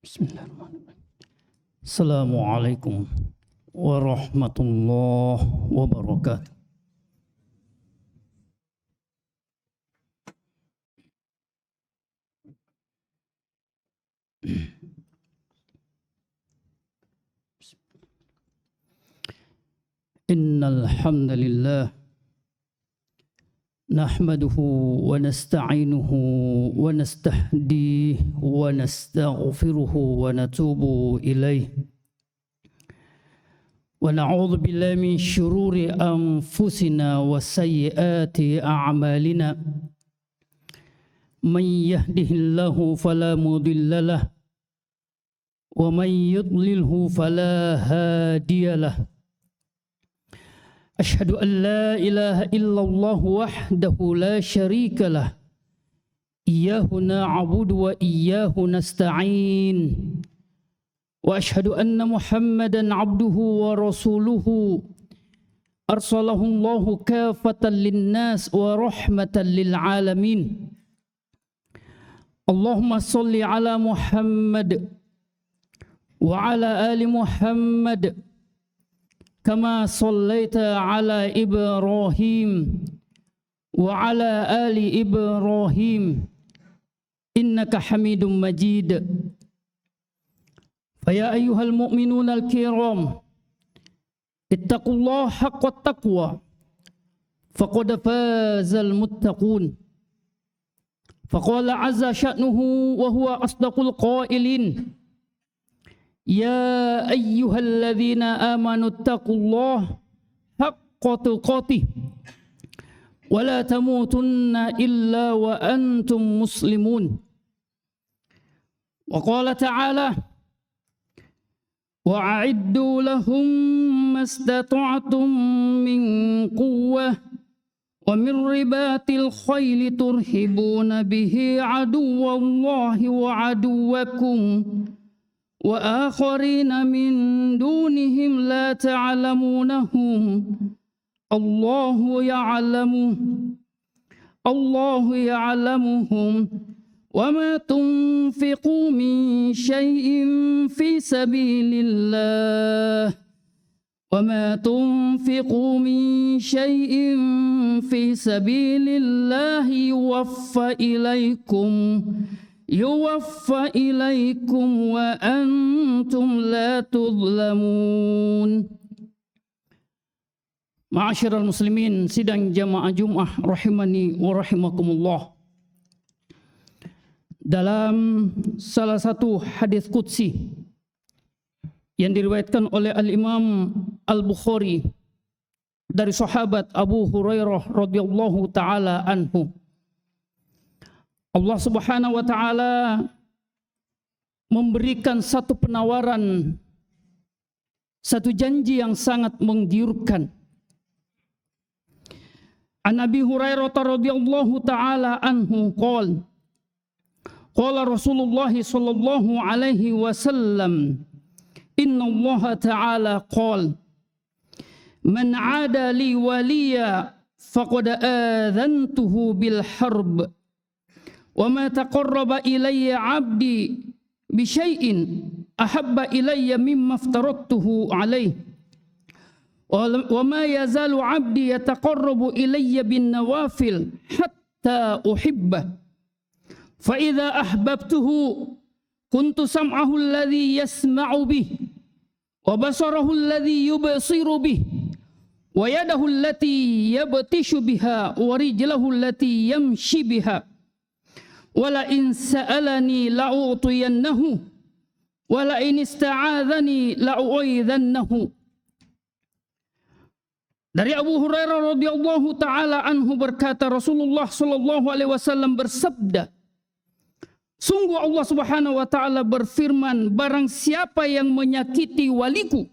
Bismillahirrahmanirrahim. Assalamualaikum warahmatullahi wabarakatuh. Innal hamdalillah nahmaduhu wa nasta'inuhu wa nastahdihi wa nastaghfiruhu wa natubu ilaih wa na'udzu billahi min syururi anfusina wa sayyiati a'malina man yahdihillahu fala mudilla lahu wa man yudlilhu fala hadiyalah. Asyhadu an la ilaha illallah wahdahu la syarika lah. Iyyahu na'budu wa iyyahu nasta'in. Wa asyhadu anna Muhammadan 'abduhu wa rasuluhu. Arsalahu Allahu kafatan lin-nas wa rahmatan lil alamin. Allahumma shalli ala Muhammad wa ala ali Muhammad. Kama sallaita ala Ibrahim wa ala ali Ibrahim innaka Hamidum Majid. Faya ayyuhal mu'minuna al-kiram ittaqullaha haqqa taqwa faqad fazal muttaqun. Faqala azza sya'nuhu wa huwa asdaqul qailin. Ya ayyuhalladzina amanu taqullaha haqqa tuqatih wa la tamutunna illa wa antum muslimun. Wa qala ta'ala wa a'iddu lahum mastata'tum min quwwah wa min ribatil khayli turhibuna bihi aduwallahi wa aduwakum wa akharina min dunihim la ta'lamunahum Allahu ya'lamuhum wa ma tunfiqu min syai'in fi sabilillah yuwaffa ilaikum wa antum la tudlamun. Ma'asyiral muslimin, sidang jamaah Jumat rahimani wa rahimakumullah. Dalam salah satu hadis qudsi yang diriwayatkan oleh Al-Imam Al-Bukhari dari sahabat Abu Hurairah radhiyallahu taala anhu, Allah Subhanahu wa taala memberikan satu penawaran, satu janji yang sangat menggiurkan. An Abi Hurairah radhiyallahu taala anhu qala Rasulullah sallallahu alaihi wasallam, inna Allah ta'ala qala man 'ada li waliya faqad adhantuhu bil harb. Wa ma taqarraba ilayya 'abdi bi syai'in ahabba ilayya mimma aftaradtuhu alayhi. Wa ma yazalu 'abdi yataqarrabu ilayya bin nawafil hatta uhibbah. Fa idza ahbabtuhu kuntu sam'ahu alladhi yasma'u bih wa basarahu alladhi yubsiru bih wa yadahu allati yabtishu biha wa rijlahu allati yamshi biha. Wala in sa'alani la'utiyannahu wala in ista'adzani la'u'idhannahu. Dari Abu Hurairah radhiyallahu taala anhu berkata, Rasulullah sallallahu alaihi wasallam bersabda, sungguh Allah Subhanahu wa taala berfirman, barang siapa yang menyakiti waliku,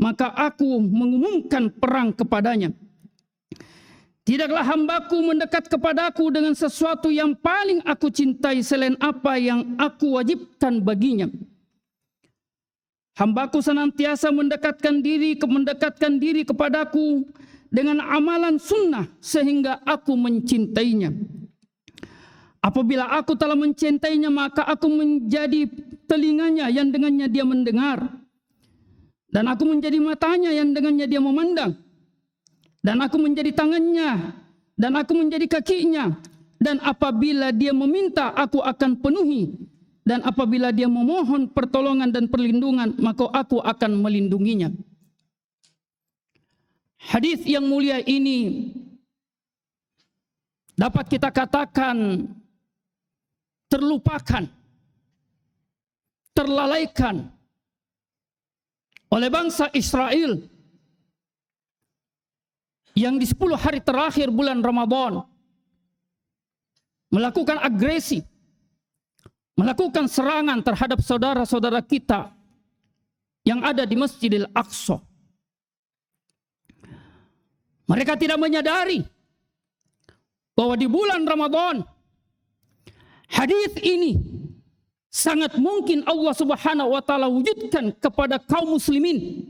maka aku mengumumkan perang kepadanya. Tidaklah hambaku mendekat kepadaku dengan sesuatu yang paling aku cintai selain apa yang aku wajibkan baginya. Hambaku senantiasa mendekatkan diri kepadaku dengan amalan sunnah sehingga aku mencintainya. Apabila aku telah mencintainya, maka aku menjadi telinganya yang dengannya dia mendengar. Dan aku menjadi matanya yang dengannya dia memandang. Dan aku menjadi tangannya. Dan aku menjadi kakinya. Dan apabila dia meminta, aku akan penuhi. Dan apabila dia memohon pertolongan dan perlindungan, maka aku akan melindunginya. Hadis yang mulia ini dapat kita katakan terlupakan, terlalaikan oleh bangsa Israel yang di 10 hari terakhir bulan Ramadan melakukan agresi, melakukan serangan terhadap saudara-saudara kita yang ada di Masjidil Aqsa. Mereka tidak menyadari bahwa di bulan Ramadan hadis ini sangat mungkin Allah Subhanahu wa taala wujudkan kepada kaum muslimin.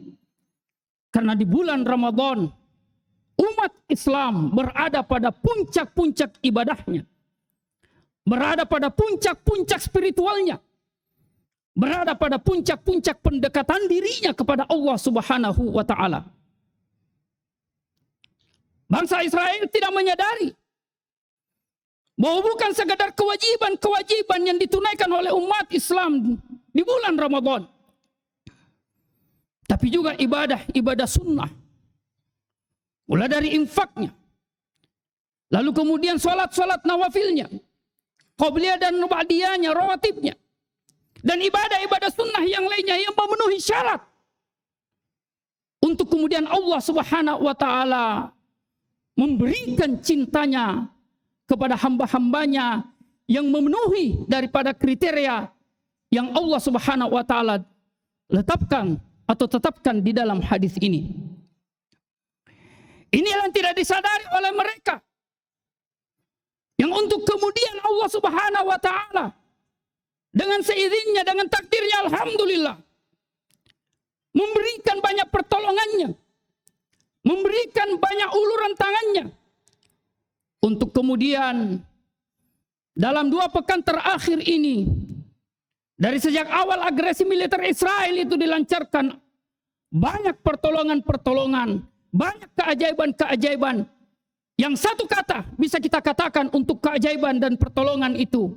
Karena di bulan Ramadan umat Islam berada pada puncak-puncak ibadahnya. Berada pada puncak-puncak spiritualnya. Berada pada puncak-puncak pendekatan dirinya kepada Allah Subhanahu wa taala. Bangsa Israel tidak menyadari bahwa bukan sekadar kewajiban-kewajiban yang ditunaikan oleh umat Islam di bulan Ramadan, tapi juga ibadah-ibadah sunnah. Mulai dari infaknya, lalu kemudian sholat-sholat nawafilnya, qabliyah dan ba'diyahnya, rawatibnya, dan ibadah-ibadah sunnah yang lainnya yang memenuhi syarat untuk kemudian Allah Subhanahu wa taala memberikan cintanya kepada hamba-hambanya yang memenuhi daripada kriteria yang Allah Subhanahu wa taala letakkan atau tetapkan di dalam hadis ini. Inilah yang tidak disadari oleh mereka. Yang untuk kemudian Allah Subhanahu wa taala dengan seizinnya, dengan takdirnya, alhamdulillah, memberikan banyak pertolongannya, memberikan banyak uluran tangannya, untuk kemudian dalam 2 pekan terakhir ini, dari sejak awal agresi militer Israel itu dilancarkan, banyak pertolongan-pertolongan, banyak keajaiban-keajaiban. Yang satu kata bisa kita katakan untuk keajaiban dan pertolongan itu,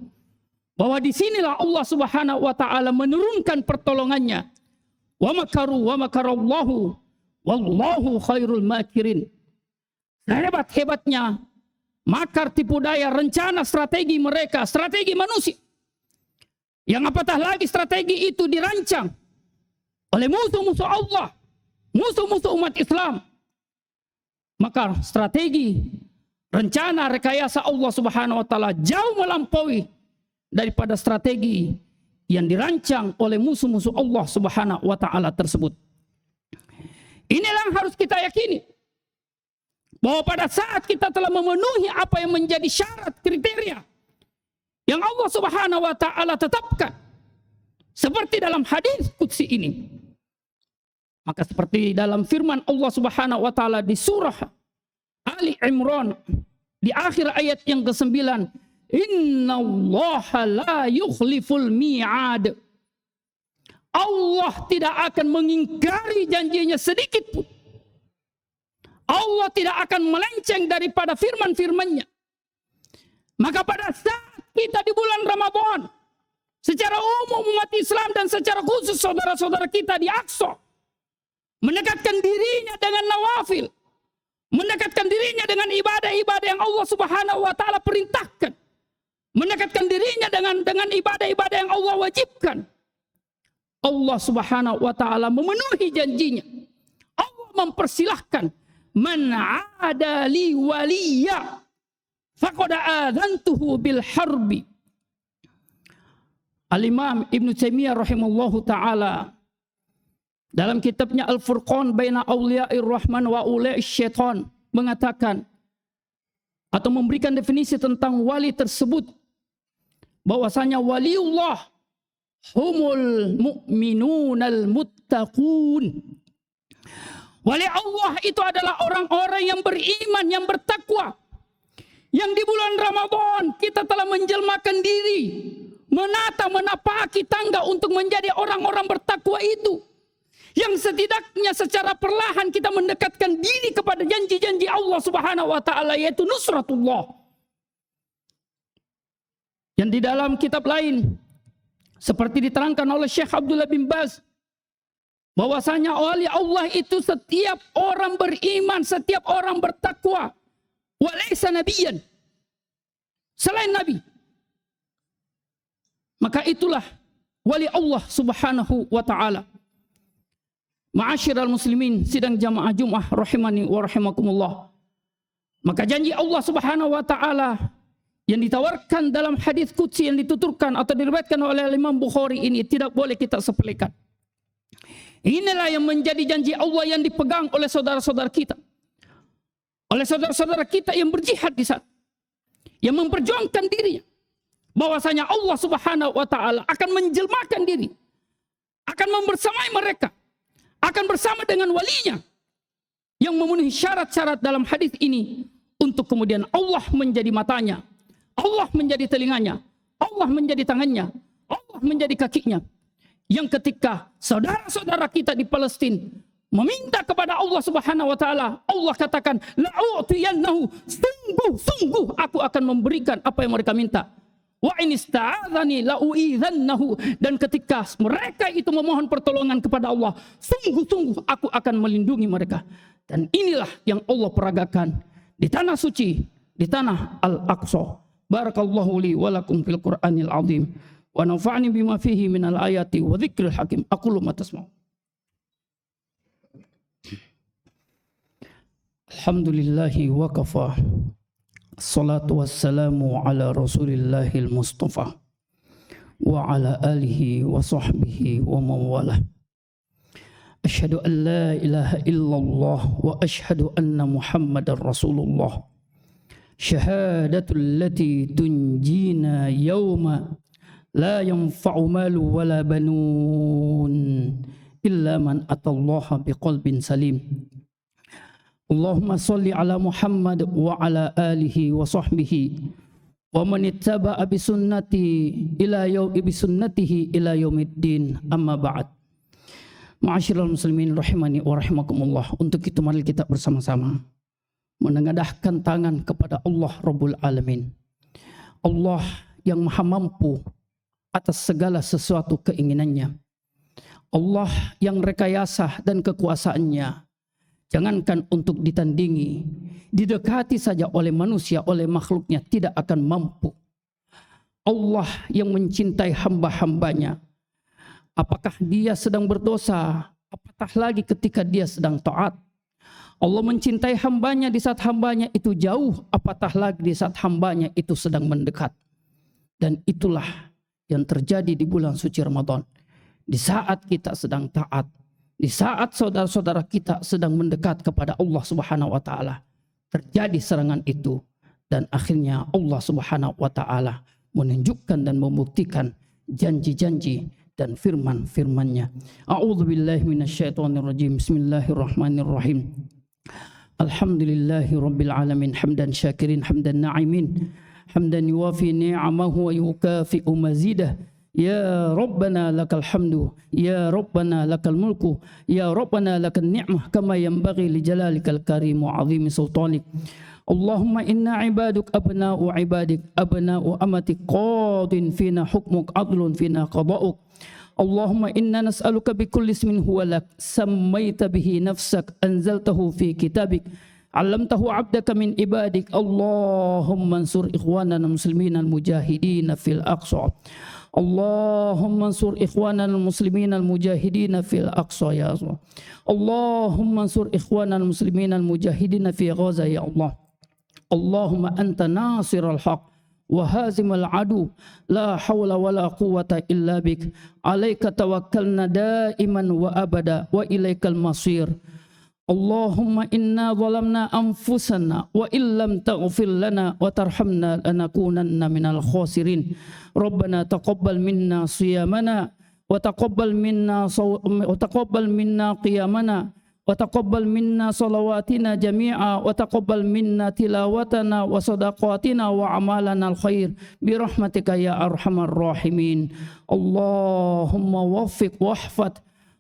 bahwa disinilah Allah Subhanahu wa taala menurunkan pertolongannya. Wa makaru wa makarallahu wallahu khairul makirin. Hebat-hebatnya makar, tipu daya, rencana, strategi mereka, strategi manusia. Yang apatah lagi strategi itu dirancang oleh musuh-musuh Allah, musuh-musuh umat Islam. Maka strategi, rencana, rekayasa Allah Subhanahu wa taala jauh melampaui daripada strategi yang dirancang oleh musuh-musuh Allah Subhanahu wa taala tersebut. Inilah yang harus kita yakini, bahwa pada saat kita telah memenuhi apa yang menjadi syarat kriteria yang Allah Subhanahu wa taala tetapkan, seperti dalam hadis qudsi ini, maka seperti dalam firman Allah Subhanahu wa taala di surah Ali Imran di akhir ayat yang ke-9, innallaha la yukhliful mi'ad. Allah tidak akan mengingkari janjinya sedikit pun. Allah tidak akan melenceng daripada firman-firmannya. Maka pada saat kita di bulan Ramadan, secara umum umat Islam dan secara khusus saudara-saudara kita di Aqsa, mendekatkan dirinya dengan nawafil, mendekatkan dirinya dengan ibadah-ibadah yang Allah Subhanahu wa taala perintahkan, mendekatkan dirinya dengan ibadah-ibadah yang Allah wajibkan. Allah Subhanahu wa taala memenuhi janjinya. Allah mempersilahkan, man adali waliya faqad adzantuhu bil harbi. Al-Imam Ibnu Taimiyah rahimahullahu taala dalam kitabnya Al-Furqan baina Auliya'ir Rahman wa Auliya'isy Syaitan mengatakan atau memberikan definisi tentang wali tersebut, bahwasanya waliullah humul mu'minunal muttaqun. Wali Allah itu adalah orang-orang yang beriman, yang bertakwa, yang di bulan Ramadan kita telah menjelmakan diri, menapaki tangga untuk menjadi orang-orang bertakwa itu, yang setidaknya secara perlahan kita mendekatkan diri kepada janji-janji Allah Subhanahu wa taala, yaitu nusratullah. Yang di dalam kitab lain seperti diterangkan oleh Syekh Abdullah bin Baz, bahwasanya oleh Allah itu setiap orang beriman, setiap orang bertakwa, walaysa nabiyan, selain nabi, maka itulah wali Allah Subhanahu wa taala. Ma'asyiral muslimin sidang jamaah Jumat rahimani wa rahimakumullah. Maka janji Allah Subhanahu wa taala yang ditawarkan dalam hadis qudsi yang dituturkan atau diriwayatkan oleh Imam Bukhari ini tidak boleh kita sepelekan. Inilah yang menjadi janji Allah yang dipegang oleh saudara-saudara kita, oleh saudara-saudara kita yang berjihad di sana, yang memperjuangkan dirinya, bahwasanya Allah Subhanahu wa taala akan menjelmakan diri, akan membersamai mereka, akan bersama dengan walinya yang memenuhi syarat-syarat dalam hadis ini, untuk kemudian Allah menjadi matanya, Allah menjadi telinganya, Allah menjadi tangannya, Allah menjadi kakinya. Yang ketika saudara-saudara kita di Palestina meminta kepada Allah Subhanahu wa taala, Allah katakan, la'utiyannahu, sungguh aku akan memberikan apa yang mereka minta. Wa in ista'adzani la'u'idzannahu, dan ketika mereka itu memohon pertolongan kepada Allah, sungguh aku akan melindungi mereka. Dan inilah yang Allah peragakan di tanah suci, di tanah Al-Aqsa. Barakallahu li wa lakum fil Qur'anil azim. Wa nafa'ni bima fihi minal ayati wa dzikril hakim. Aqulu ma tasma'un. Alhamdulillahi wa kafa. Assalatu wassalamu ala Rasulillahil Mustafa wa ala alihi wa sahbihi wa mawalah. Asyhadu an la ilaha illallah wa asyhadu anna Muhammadar Rasulullah. Syahadatul lati tunjina yawma la yanfa'u malu wala banun illa man atallaha biqalbin salim. Allahumma salli ala Muhammad wa ala alihi wa sahbihi wa man ittaba'a bi sunnatihi ila yaumiddin, amma ba'd. Ma'asyiral muslimin rahimani wa rahimakumullah. Untuk itu mari kita bersama-sama menengadahkan tangan kepada Allah Rabbul Alamin, Allah yang maha mampu atas segala sesuatu keinginannya, Allah yang rekayasa dan kekuasaannya jangankan untuk ditandingi, didekati saja oleh manusia, oleh makhluknya tidak akan mampu. Allah yang mencintai hamba-hambanya, apakah dia sedang berdosa, apatah lagi ketika dia sedang taat. Allah mencintai hambanya di saat hambanya itu jauh, apatah lagi di saat hambanya itu sedang mendekat. Dan itulah yang terjadi di bulan suci Ramadan. Di saat kita sedang taat, di saat saudara-saudara kita sedang mendekat kepada Allah Subhanahu wa taala, terjadi serangan itu, dan akhirnya Allah Subhanahu wa taala menunjukkan dan membuktikan janji-janji dan firman-firman-Nya. A'udzubillahi minasyaitonirrajim. Bismillahirrahmanirrahim. Alhamdulillahi rabbil alamin, hamdan syakirin, hamdan na'imin, hamdan yuwafi ni'amahu wa yukafi'u mazidah. Ya Rabbana lakal hamdu, ya Rabbana lakal mulku, ya Rabbana lakal ni'mah, kama yanbaghi li jalalikal karim wa 'azimi sultanik. Allahumma inna ibaduk abna'u ibadik, abna'u amatik, qadin fina hukmuk, adlun fina qada'uk. Allahumma inna nas'aluka bikulli ismin huwa lak, sammaita bihi nafsak, anzaltahu fi kitabik, allamtahu abdaka min ibadik. Allahumma ansur ikhwanana muslimin al-mujahidin fil aqsa. Allahumma ansur ikhwanana al-muslimin al-mujahidin fil aqsa ya Allah. Allahumma ansur ikhwanana al-muslimin al-mujahidin fi Gaza ya Allah. Allahumma anta nasirul haq wa hazimal adu, la hawla wa la quwwata illa bik, alaika tawakkalna daiman wa abada wa ilaikal masir. Allahumma inna zalamna anfusana wa illam taghfir lana wa tarhamna lanakunanna minal khasirin. Rabbana taqabbal minna siyamana wa taqabbal minna qiyamana وتقبل منا صلواتنا جميعا وتقبل منا تلاوتنا وصدقاتنا وأعمالنا الخير برحمتك يا أرحم الراحمين. اللهم وفق واحفظ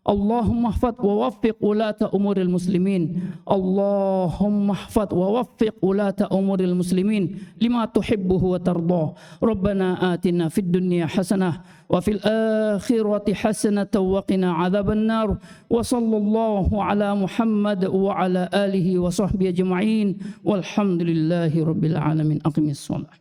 اللهم احفظ ووفق ولاة أمور المسلمين. اللهم احفظ ووفق ولاة أمور المسلمين لما تحبه وترضاه. ربنا آتنا في الدنيا حسنة وفي الآخرة حسنة وقنا عذاب النار. وصلى الله على محمد وعلى آله وصحبه أجمعين والحمد لله رب العالمين. أقم الصلاة.